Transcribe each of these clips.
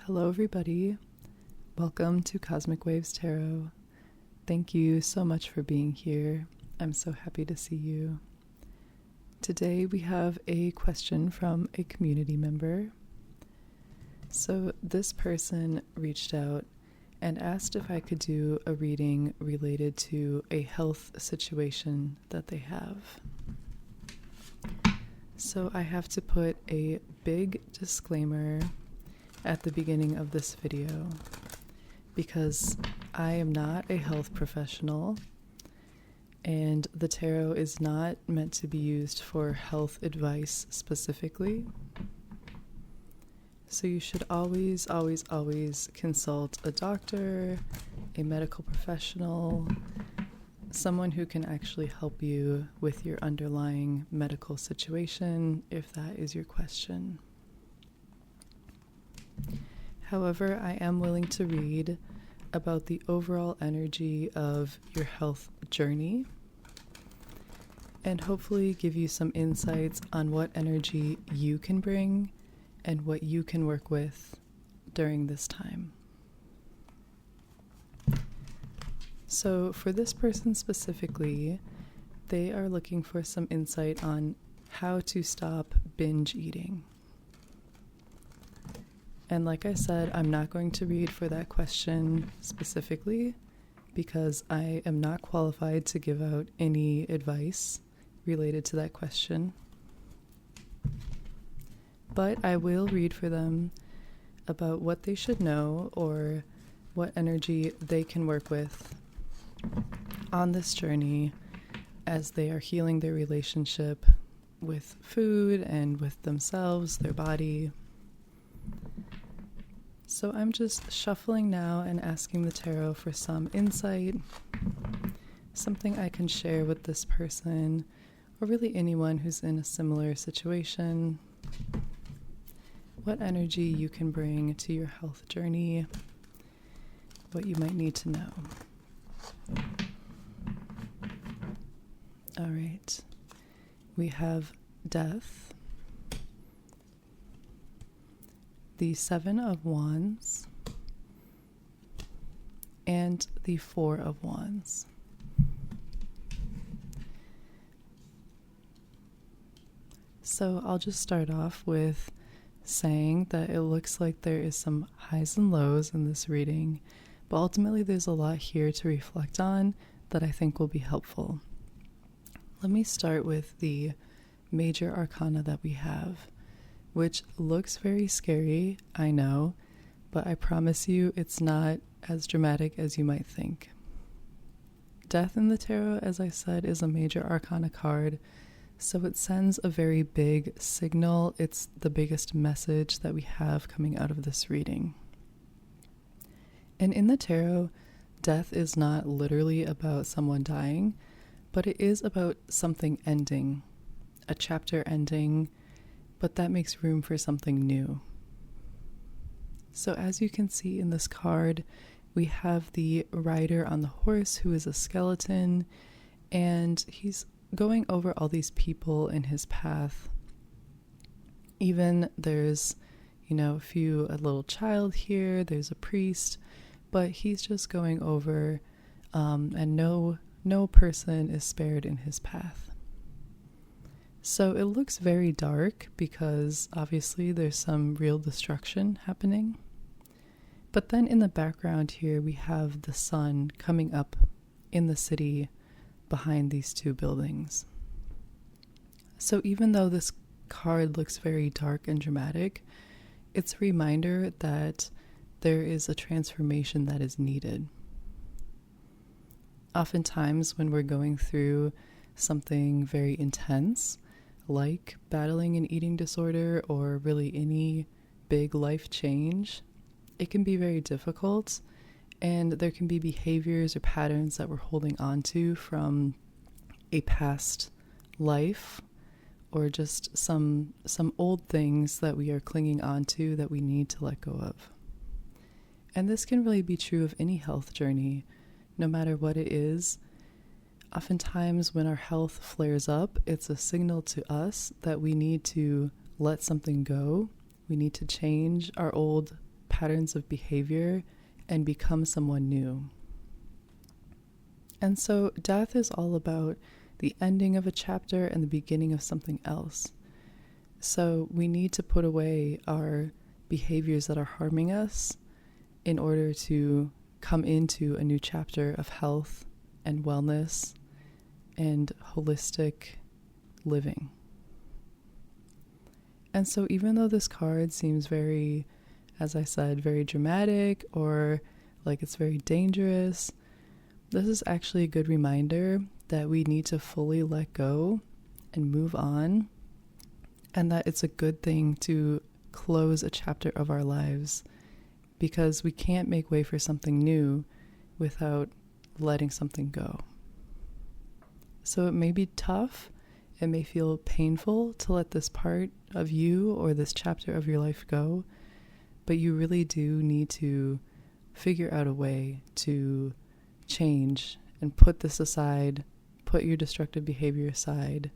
Hello, everybody. Welcome to Cosmic Waves Tarot. Thank you so much for being here. I'm so happy to see you. Today we have a question from a community member. So this person reached out and asked if I could do a reading related to a health situation that they have. So I have to put a big disclaimer at the beginning of this video because I am not a health professional and the tarot is not meant to be used for health advice specifically. So you should always consult a doctor, a medical professional, someone who can actually help you with your underlying medical situation if that is your question. However, I am willing to read about the overall energy of your health journey and hopefully give you some insights on what energy you can bring and what you can work with during this time. So for this person specifically, they are looking for some insight on how to stop binge eating. And like I said, I'm not going to read for that question specifically because I am not qualified to give out any advice related to that question. But I will read for them about what they should know or what energy they can work with on this journey as they are healing their relationship with food and with themselves, their body. So I'm just shuffling now and asking the tarot for some insight, something I can share with this person or really anyone who's in a similar situation. What energy you can bring to your health journey, what you might need to know. All right, we have death, the Seven of Wands, and the Four of Wands. So I'll just start off with saying that it looks like there is some highs and lows in this reading, but ultimately there's a lot here to reflect on that I think will be helpful. Let me start with the major arcana that we have, which looks very scary, I know, but I promise you it's not as dramatic as you might think. Death in the tarot, as I said, is a major arcana card, so it sends a very big signal. It's the biggest message that we have coming out of this reading. And in the tarot, death is not literally about someone dying, but it is about something ending, a chapter ending, but that makes room for something new. So as you can see in this card, we have the rider on the horse who is a skeleton, and he's going over all these people in his path. Even there's, a little child here, there's a priest, but he's just going over, and no person is spared in his path. So it looks very dark because obviously there's some real destruction happening. But then in the background here, we have the sun coming up in the city behind these two buildings. So even though this card looks very dark and dramatic, it's a reminder that there is a transformation that is needed. Oftentimes when we're going through something very intense, like battling an eating disorder or really any big life change, it can be very difficult, and there can be behaviors or patterns that we're holding on to from a past life or just some old things that we are clinging on to that we need to let go of. And this can really be true of any health journey, no matter what it is. Oftentimes when our health flares up, it's a signal to us that we need to let something go. We need to change our old patterns of behavior and become someone new. And so death is all about the ending of a chapter and the beginning of something else. So we need to put away our behaviors that are harming us in order to come into a new chapter of health and wellness and holistic living. And so even though this card seems very, as I said, very dramatic or like it's very dangerous, this is actually a good reminder that we need to fully let go and move on, and that it's a good thing to close a chapter of our lives, because we can't make way for something new without letting something go. So it may be tough, it may feel painful to let this part of you or this chapter of your life go, but you really do need to figure out a way to change and put this aside, put your destructive behavior aside,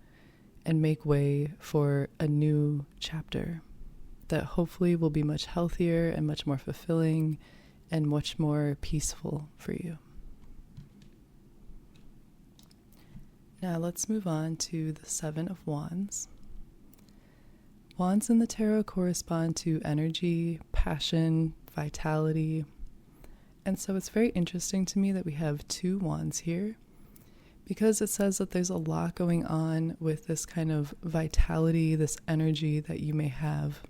and make way for a new chapter that hopefully will be much healthier and much more fulfilling and much more peaceful for you. Now let's move on to the Seven of Wands. Wands in the tarot correspond to energy, passion, vitality. And so it's very interesting to me that we have two wands here, because it says that there's a lot going on with this kind of vitality, this energy that you may have,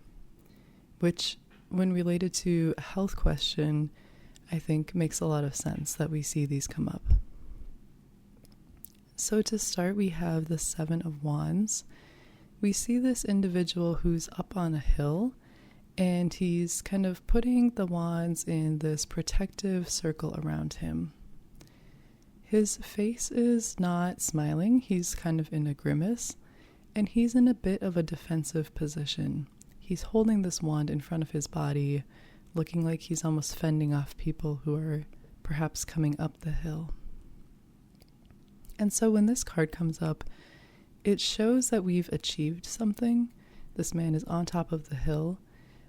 which when related to a health question, I think makes a lot of sense that we see these come up. So to start, we have the Seven of Wands. We see this individual who's up on a hill, and he's kind of putting the wands in this protective circle around him. His face is not smiling, he's kind of in a grimace, and he's in a bit of a defensive position. He's holding this wand in front of his body, looking like he's almost fending off people who are perhaps coming up the hill. And so when this card comes up, it shows that we've achieved something. This man is on top of the hill,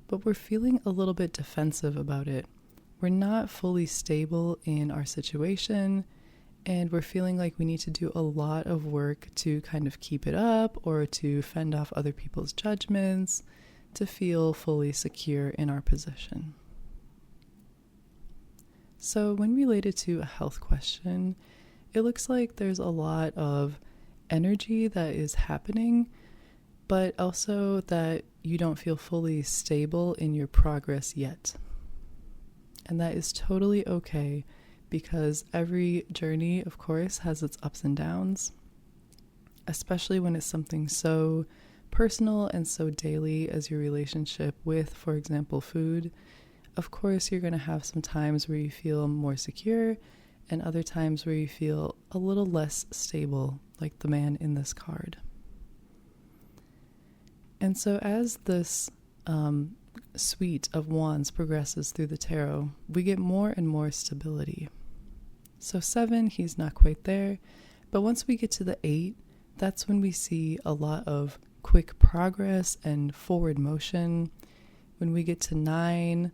but we're feeling a little bit defensive about it. We're not fully stable in our situation, and we're feeling like we need to do a lot of work to kind of keep it up or to fend off other people's judgments to feel fully secure in our position. So when related to a health question, it looks like there's a lot of energy that is happening, but also that you don't feel fully stable in your progress yet. And that is totally okay, because every journey, of course, has its ups and downs, especially when it's something so personal and so daily as your relationship with, for example, food. Of course, you're going to have some times where you feel more secure and other times where you feel a little less stable, like the man in this card. And so as this suite of wands progresses through the tarot, we get more and more stability. So 7, he's not quite there, but once we get to the 8, that's when we see a lot of quick progress and forward motion. When we get to 9,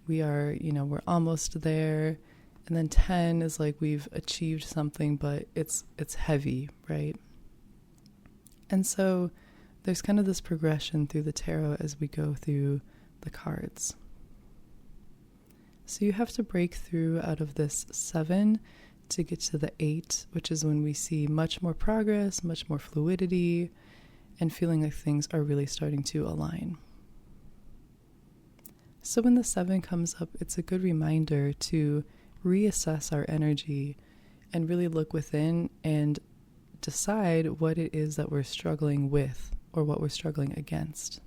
we're almost there. And then 10 is like we've achieved something, but it's heavy, right? And so there's kind of this progression through the tarot as we go through the cards. So you have to break through out of this 7 to get to the 8, which is when we see much more progress, much more fluidity, and feeling like things are really starting to align. So when the 7 comes up, it's a good reminder to reassess our energy and really look within and decide what it is that we're struggling with or what we're struggling against.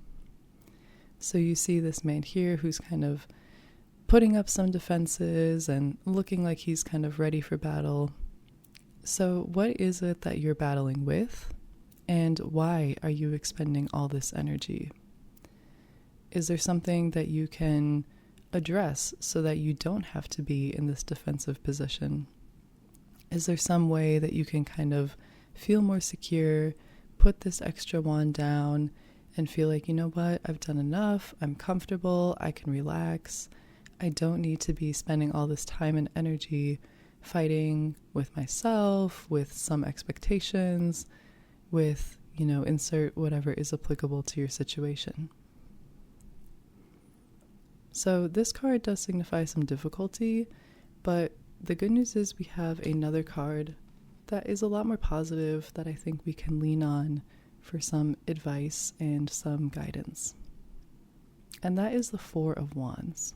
So you see this man here who's kind of putting up some defenses and looking like he's kind of ready for battle. So what is it that you're battling with, and why are you expending all this energy? Is there something that you can address so that you don't have to be in this defensive position? Is there some way that you can kind of feel more secure, put this extra wand down, and feel like, you know what, I've done enough, I'm comfortable, I can relax. I don't need to be spending all this time and energy fighting with myself, with some expectations, with, insert whatever is applicable to your situation. So this card does signify some difficulty, but the good news is we have another card that is a lot more positive that I think we can lean on for some advice and some guidance. And that is the Four of Wands.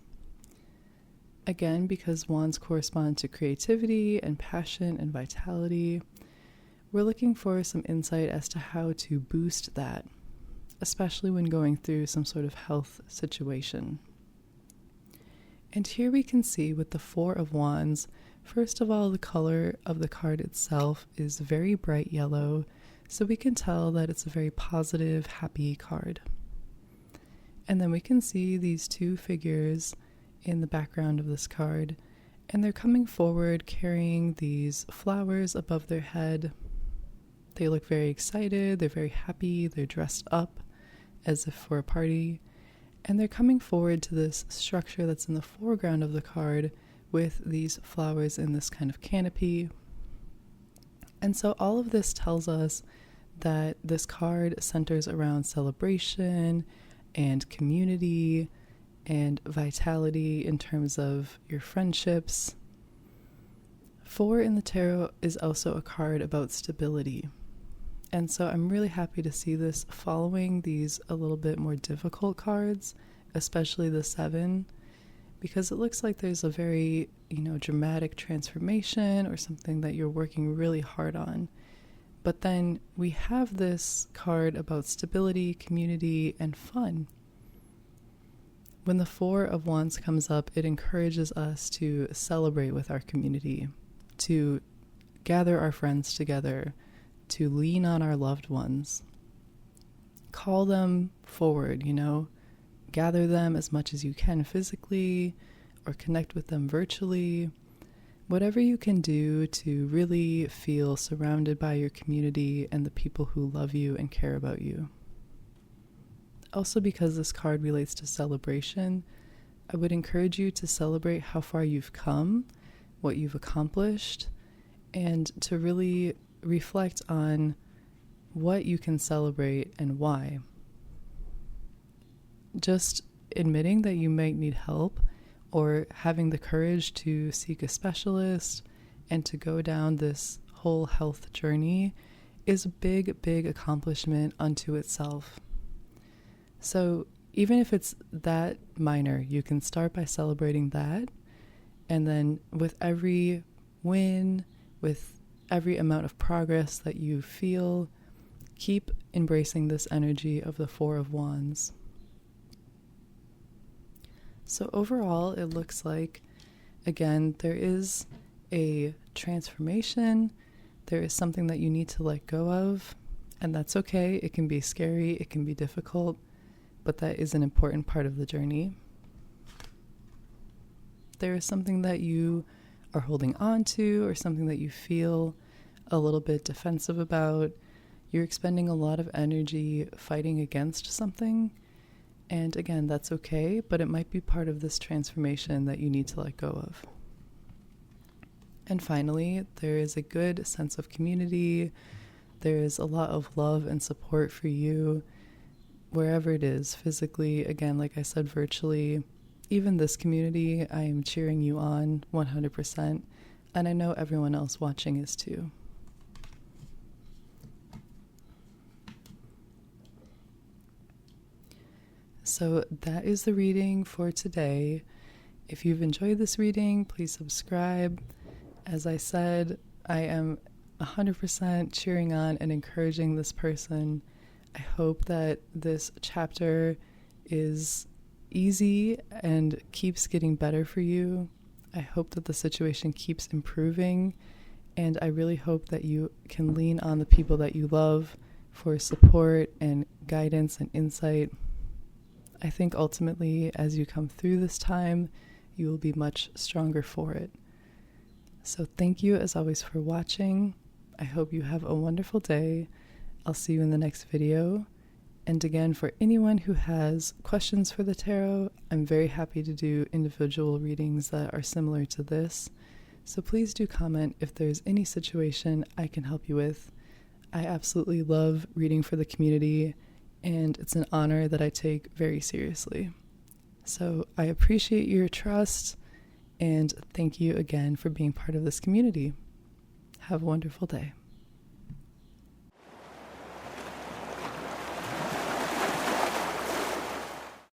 Again, because wands correspond to creativity and passion and vitality, we're looking for some insight as to how to boost that, especially when going through some sort of health situation. And here we can see with the Four of Wands, first of all, the color of the card itself is very bright yellow, so we can tell that it's a very positive, happy card. And then we can see these two figures in the background of this card, and they're coming forward carrying these flowers above their head. They look very excited, they're very happy, they're dressed up as if for a party, and they're coming forward to this structure that's in the foreground of the card with these flowers in this kind of canopy. And so all of this tells us that this card centers around celebration and community and vitality in terms of your friendships. Four in the tarot is also a card about stability. And so I'm really happy to see this following these a little bit more difficult cards, especially the Seven, because it looks like there's a very, dramatic transformation or something that you're working really hard on. But then we have this card about stability, community, and fun. When the Four of Wands comes up, it encourages us to celebrate with our community, to gather our friends together, to lean on our loved ones. Call them forward, gather them as much as you can physically or connect with them virtually. Whatever you can do to really feel surrounded by your community and the people who love you and care about you. Also, because this card relates to celebration, I would encourage you to celebrate how far you've come, what you've accomplished, and to really reflect on what you can celebrate and why. Just admitting that you might need help or having the courage to seek a specialist and to go down this whole health journey is a big, big accomplishment unto itself. So even if it's that minor, you can start by celebrating that. And then with every win, with every amount of progress that you feel, keep embracing this energy of the Four of Wands. So overall, it looks like, again, there is a transformation. There is something that you need to let go of, and that's okay. It can be scary, it can be difficult, but that is an important part of the journey. There is something that you are holding on to or something that you feel a little bit defensive about. You're expending a lot of energy fighting against something. And again, that's okay, but it might be part of this transformation that you need to let go of. And finally, there is a good sense of community. There is a lot of love and support for you wherever it is, physically, again, like I said, virtually. Even this community, I am cheering you on 100%, and I know everyone else watching is too. So that is the reading for today. If you've enjoyed this reading, please subscribe. As I said, I am 100% cheering on and encouraging this person. I hope that this chapter is easy and keeps getting better for you. I hope that the situation keeps improving, and I really hope that you can lean on the people that you love for support and guidance and insight. I think ultimately, as you come through this time, you will be much stronger for it. So thank you as always for watching. I hope you have a wonderful day. I'll see you in the next video, And again, for anyone who has questions for the tarot, I'm very happy to do individual readings that are similar to this. So please do comment if there's any situation I can help you with. I absolutely love reading for the community, and it's an honor that I take very seriously. So I appreciate your trust, and thank you again for being part of this community. Have a wonderful day.